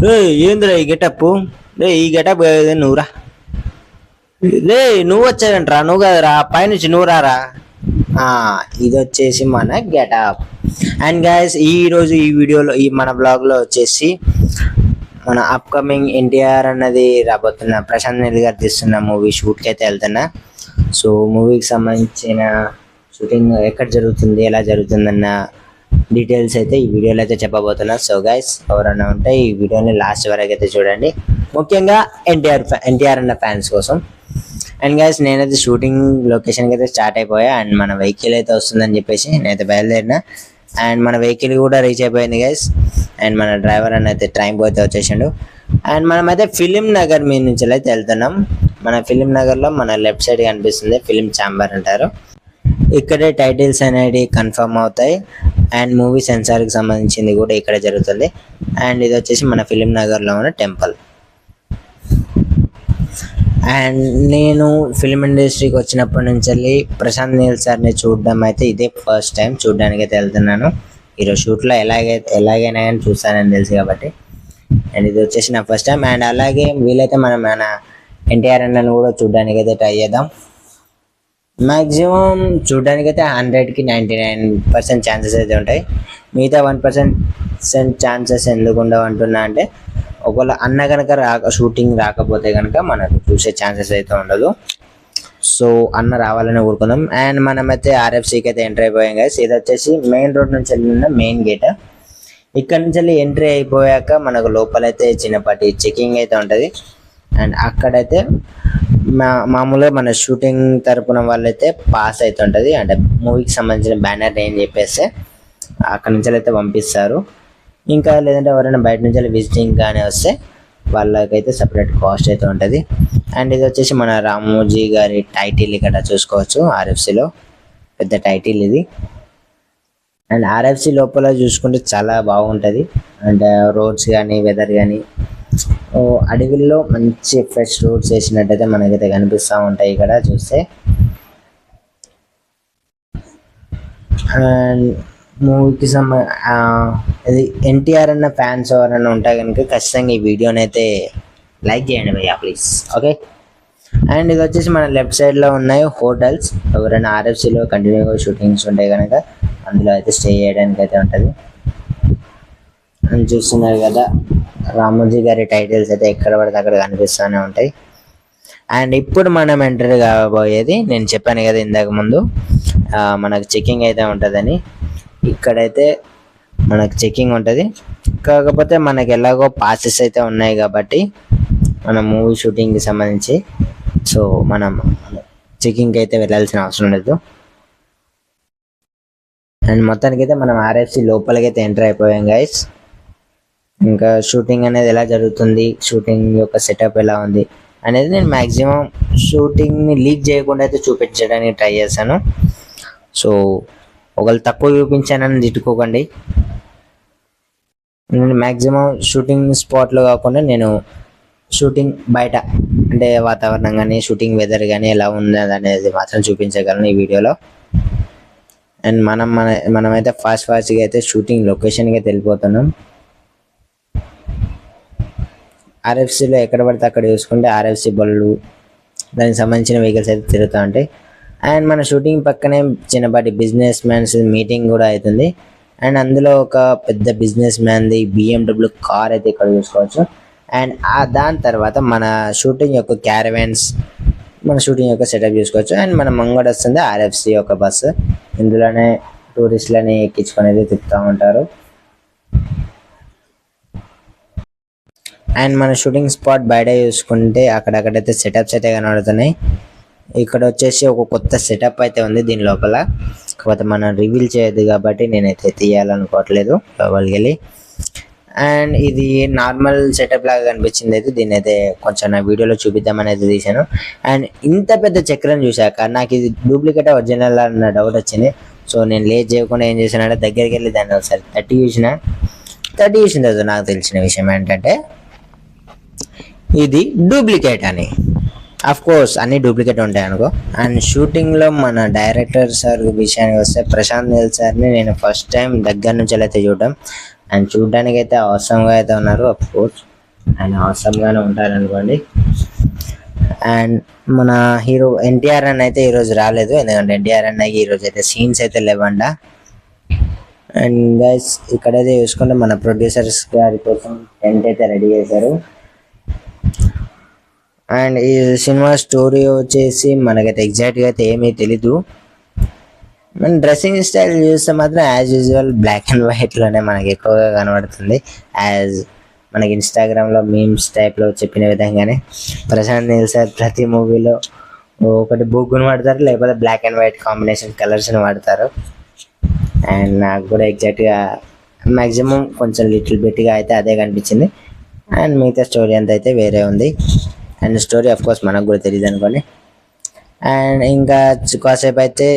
రే ఏందిరా ఈ గెటప్? రే ఈ గెటప్ నువ్వురా. రే నువ్వు వచ్చాదంటరా, నువ్వు కదరా పైనుంచి నువ్వు రారా. ఇది వచ్చేసి మన గెటప్. అండ్ గైస్ ఈ రోజు ఈ వీడియోలో మన బ్లాగ్ లో వచ్చేసి మన అప్కమింగ్ ఎన్టీఆర్ అన్నది రాబోతున్న ప్రశాంత్ నీల్ గారు తీస్తున్న మూవీ షూట్కి అయితే వెళ్తున్నా. సో మూవీకి సంబంధించిన షూటింగ్ ఎక్కడ జరుగుతుంది, ఎలా జరుగుతుందన్న డీటెయిల్స్ అయితే ఈ వీడియోలో అయితే చెప్పబోతున్నా. సో గైస్ ఎవరైనా ఉంటే ఈ వీడియోని లాస్ట్ వరకు అయితే చూడండి, ముఖ్యంగా ఎన్టీఆర్ అన్న ఫ్యాన్స్ కోసం. అండ్ గైస్ నేనైతే షూటింగ్ లొకేషన్కి అయితే స్టార్ట్ అయిపోయా. అండ్ మన వెహికల్ అయితే వస్తుందని చెప్పేసి నేనైతే బయలుదేరిన. అండ్ మన వెహికల్ కూడా రీచ్ అయిపోయింది గైస్. అండ్ మన డ్రైవర్ అని అయితే ట్రైన్ పోతే వచ్చేసిండు. అండ్ మనమైతే ఫిలిం నగర్ మీద నుంచి అయితే వెళ్తున్నాం. మన ఫిలిం నగర్లో మన లెఫ్ట్ సైడ్ కనిపిస్తుంది ఫిలిం ఛాంబర్ అంటారు. ఇక్కడే టైటిల్స్ అనేది కన్ఫర్మ్ అవుతాయి. అండ్ మూవీ సెన్సార్కి సంబంధించింది కూడా ఇక్కడ జరుగుతుంది. అండ్ ఇది వచ్చేసి మన ఫిలిం నగర్లో ఉన్న టెంపుల్. అండ్ నేను ఫిలిం ఇండస్ట్రీకి వచ్చినప్పటి నుంచి ప్రశాంత్ నీల్ సార్ని చూడడం అయితే ఇదే ఫస్ట్ టైం చూడడానికి అయితే వెళ్తున్నాను. ఈరోజు షూట్లో ఎలాగైనా కానీ చూస్తానని తెలుసు కాబట్టి. అండ్ ఇది వచ్చేసి నా ఫస్ట్ టైం. అండ్ అలాగే వీలైతే మన ఎన్టీఆర్ అన్నను కూడా చూడడానికి అయితే ట్రై చేద్దాం. మ్యాక్సిమం చూడడానికి అయితే 100కి 99% ఛాన్సెస్ అయితే ఉంటాయి. మిగతా 1% ఛాన్సెస్ ఎందుకు ఉండవు అంటున్నా అంటే, ఒకవేళ అన్న కనుక షూటింగ్ రాకపోతే కనుక మనకు చూసే ఛాన్సెస్ అయితే ఉండదు. సో అన్న రావాలని కోరుకుందాం. అండ్ మనమైతే ఆర్ఎఫ్సికి అయితే ఎంటర్ అయిపోయాం గైస్. ఇది వచ్చేసి మెయిన్ రోడ్ నుంచి వెళ్ళిన మెయిన్ గేట్. ఇక్కడ నుంచి వెళ్ళి ఎంట్రీ అయిపోయాక మనకు లోపలైతే చిన్నపాటి చెకింగ్ అయితే ఉంటుంది. అండ్ అక్కడైతే మామూలుగా మన షూటింగ్ తరపున వాళ్ళైతే పాస్ అయితే ఉంటుంది. అంటే మూవీకి సంబంధించిన బ్యానర్ ఏం చెప్పేస్తే అక్కడ నుంచి అయితే పంపిస్తారు. ఇంకా లేదంటే ఎవరైనా బయట నుంచి విజిటింగ్ కానీ వస్తే వాళ్ళకైతే సపరేట్ కాస్ట్ అయితే ఉంటుంది. అండ్ ఇది వచ్చేసి మన రామోజీ గారి టైటిల్ ఇక్కడ చూసుకోవచ్చు. ఆర్ఎఫ్సిలో పెద్ద టైటిల్ ఇది. అండ్ ఆర్ఎఫ్సి లోపల చూసుకుంటే చాలా బాగుంటుంది. అండ్ రోడ్స్ కానీ వెదర్ కానీ అడవిలో మంచి ఫ్రెష్ రోడ్స్ వేసినట్టయితే మనకైతే కనిపిస్తూ ఉంటాయి ఇక్కడ చూస్తే. అండ్ మూవీకి ఇది ఎన్టీఆర్ అన్న ఫ్యాన్స్ ఎవరైనా ఉంటే కనుక ఖచ్చితంగా ఈ వీడియోని అయితే లైక్ చేయండి భయ్యా ప్లీజ్. ఓకే. అండ్ ఇది వచ్చేసి మన లెఫ్ట్ సైడ్లో ఉన్నాయి హోటల్స్. ఎవరైనా ఆర్ఎఫ్సిలో కంటిన్యూగా షూటింగ్స్ ఉంటాయి కనుక అందులో అయితే స్టే చేయడానికి అయితే ఉంటుంది. అని చూస్తున్నారు కదా రామోజీ గారి టైటిల్స్ అయితే ఎక్కడ పడితే అక్కడ కనిపిస్తూనే ఉంటాయి. అండ్ ఇప్పుడు మనం ఎంటర్ కాబోయేది నేను చెప్పాను కదా ఇందాక ముందు మనకు చెకింగ్ అయితే ఉంటుందని. ఇక్కడైతే మనకు చెకింగ్ ఉంటుంది. కాకపోతే మనకి ఎలాగో పాసెస్ అయితే ఉన్నాయి కాబట్టి మన మూవీ షూటింగ్కి సంబంధించి సో మనం చెకింగ్కి అయితే వెళ్ళాల్సిన అవసరం లేదు. అండ్ మొత్తానికి అయితే మనం ఆర్ఎఫ్సి లోపలికి అయితే ఎంటర్ అయిపోయాం గైస్. ఇంకా షూటింగ్ అనేది ఎలా జరుగుతుంది, షూటింగ్ యొక్క సెటప్ ఎలా ఉంది అనేది నేను మ్యాక్సిమం షూటింగ్ని లీక్ చేయకుండా అయితే చూపించడానికి ట్రై చేశాను. సో ఒకళ్ళు తక్కువ చూపించానని తిట్టుకోకండి. నేను మ్యాక్సిమం షూటింగ్ స్పాట్లో కాకుండా నేను షూటింగ్ బయట అంటే వాతావరణం కానీ షూటింగ్ వెదర్ కానీ ఎలా ఉన్నది అనేది మాత్రం చూపించగలను ఈ వీడియోలో. అండ్ మనమైతే ఫాస్ట్గా అయితే షూటింగ్ లొకేషన్కి అయితే వెళ్ళిపోతున్నాం. ఆర్ఎఫ్సిలో ఎక్కడ పడితే అక్కడ చూసుకుంటే ఆర్ఎఫ్సి బళ్ళు దానికి సంబంధించిన వెహికల్స్ అయితే తిరుగుతూ ఉంటాయి. అండ్ మన షూటింగ్ పక్కనే చిన్నపాటి బిజినెస్ మ్యాన్స్ మీటింగ్ కూడా అవుతుంది. అండ్ అందులో ఒక పెద్ద బిజినెస్ మ్యాన్ది BMW కార్ అయితే ఇక్కడ చూసుకోవచ్చు. అండ్ దాని తర్వాత మన షూటింగ్ యొక్క క్యారవాన్స్, మన షూటింగ్ యొక్క సెటప్ చూసుకోవచ్చు. అండ్ మన ముంగడ వస్తుంది ఆర్ఎఫ్సి యొక్క బస్సు. ఇందులోనే టూరిస్టులని ఎక్కించుకొని అయితే తిప్పుతూ ఉంటారు. అండ్ మన షూటింగ్ స్పాట్ బయట చూసుకుంటే అక్కడక్కడైతే సెటప్స్ అయితే కనబడుతున్నాయి. ఇక్కడ వచ్చేసి ఒక కొత్త సెటప్ అయితే ఉంది దీని లోపల. కాకపోతే మనం రివీల్ చేయదు కాబట్టి నేనైతే తీయాలనుకోవట్లేదు లోపలికి వెళ్ళి. అండ్ ఇది నార్మల్ సెటప్ లాగా కనిపించింది అయితే దీన్ని అయితే కొంచెం నా వీడియోలో చూపిద్దామని అయితే తీశాను. అండ్ ఇంత పెద్ద చక్రం చూశాక నాకు ఇది డూప్లికేట్ ఒరిజినల్ అన్న డౌట్ వచ్చింది. సో నేను లేట్ చేయకుండా ఏం చేశానంటే దగ్గరికి వెళ్ళి దాన్ని ఒకసారి తట్టి చూసిన తర్వాత నాకు తెలిసిన విషయం ఏంటంటే ఇది డూప్లికేట్ అని. అఫ్ కోర్స్ అన్ని డూప్లికేట్ ఉంటాయి అనుకో. అండ్ షూటింగ్లో మన డైరెక్టర్ సార్ విషయానికి వస్తే ప్రశాంత్ నీల్ సార్ని నేను ఫస్ట్ టైం దగ్గర నుంచి అయితే చూడడం. అండ్ చూడడానికి అయితే అవసరంగా అయితే ఉన్నారు. అఫ్ కోర్స్ ఆయన అవసరంగానే ఉంటారనుకోండి. అండ్ మన హీరో ఎన్టీఆర్ అన్న అయితే ఈరోజు రాలేదు, ఎందుకంటే ఎన్టీఆర్ అన్నకి ఈరోజు అయితే సీన్స్ అయితే లేవండ. అండ్ గైస్ ఇక్కడైతే చూసుకుంటే మన ప్రొడ్యూసర్స్ గారి కోసం టెంట్ అయితే రెడీ చేశారు. అండ్ ఈ సినిమా స్టోరీ వచ్చేసి మనకైతే ఎగ్జాక్ట్గా అయితే ఏమీ తెలీదు. మన డ్రెస్సింగ్ స్టైల్ చూస్తే మాత్రం యాజ్ యూజువల్ బ్లాక్ అండ్ వైట్లోనే మనకి ఎక్కువగా కనబడుతుంది. యాజ్ మనకి ఇన్స్టాగ్రామ్లో మీమ్స్ టైప్లో చెప్పిన విధంగానే ప్రశాంత్ నీల్ సార్ ప్రతి మూవీలో ఒకటి బుగ్గును వాడతారు, లేకపోతే బ్లాక్ అండ్ వైట్ కాంబినేషన్ కలర్స్ని వాడతారు. అండ్ నాకు కూడా ఎగ్జాక్ట్గా మ్యాక్సిమం కొంచెం లిటిల్ బిట్గా అయితే అదే కనిపించింది. అండ్ మిగతా స్టోరీ అంతా అయితే వేరే ఉంది. అండ్ స్టోరీ ఆఫ్ కోర్స్ మనకు కూడా తెలియదు అనుకోండి. అండ్ ఇంకా కాసేపు అయితే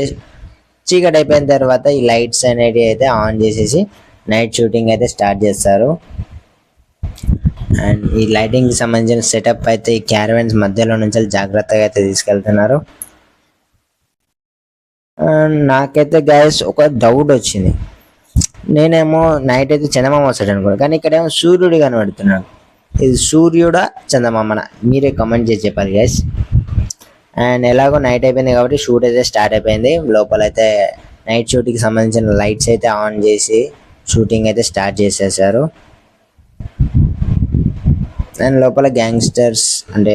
చీకటి అయిపోయిన తర్వాత ఈ లైట్స్ అనేవి అయితే ఆన్ చేసేసి నైట్ షూటింగ్ అయితే స్టార్ట్ చేస్తారు. అండ్ ఈ లైటింగ్కి సంబంధించిన సెటప్ అయితే ఈ క్యారవెన్స్ మధ్యలో నుంచి జాగ్రత్తగా అయితే తీసుకెళ్తున్నారు. నాకైతే గైస్ ఒక డౌట్ వచ్చింది. నేనేమో నైట్ అయితే చందమామ వస్తాడు అనుకున్నాను, కానీ ఇక్కడేమో సూర్యుడు కనబడుతున్నాడు. ఇది సూర్యుడా చందమామనా మీరే కమెంట్ చేసి చెప్పాలి గైస్. అండ్ ఎలాగో నైట్ అయిపోయింది కాబట్టి షూట్ అయితే స్టార్ట్ అయిపోయింది. లోపల అయితే నైట్ షూట్కి సంబంధించిన లైట్స్ అయితే ఆన్ చేసి షూటింగ్ అయితే స్టార్ట్ చేసేసారు. అండ్ లోపల గ్యాంగ్స్టర్స్ అంటే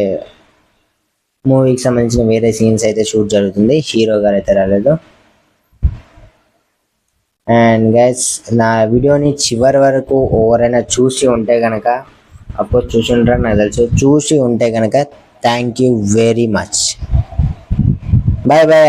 మూవీకి సంబంధించిన వేరే సీన్స్ అయితే షూట్ జరుగుతుంది. హీరో గారు అయితే రాలేదు. అండ్ గైస్ నా వీడియోని చివరి వరకు ఎవరైనా చూసి ఉంటే కనుక, అఫ్కోర్స్ చూసి ఉంటారు నాకు తెలుసు, చూసి ఉంటే కనుక thank you very much. Bye bye.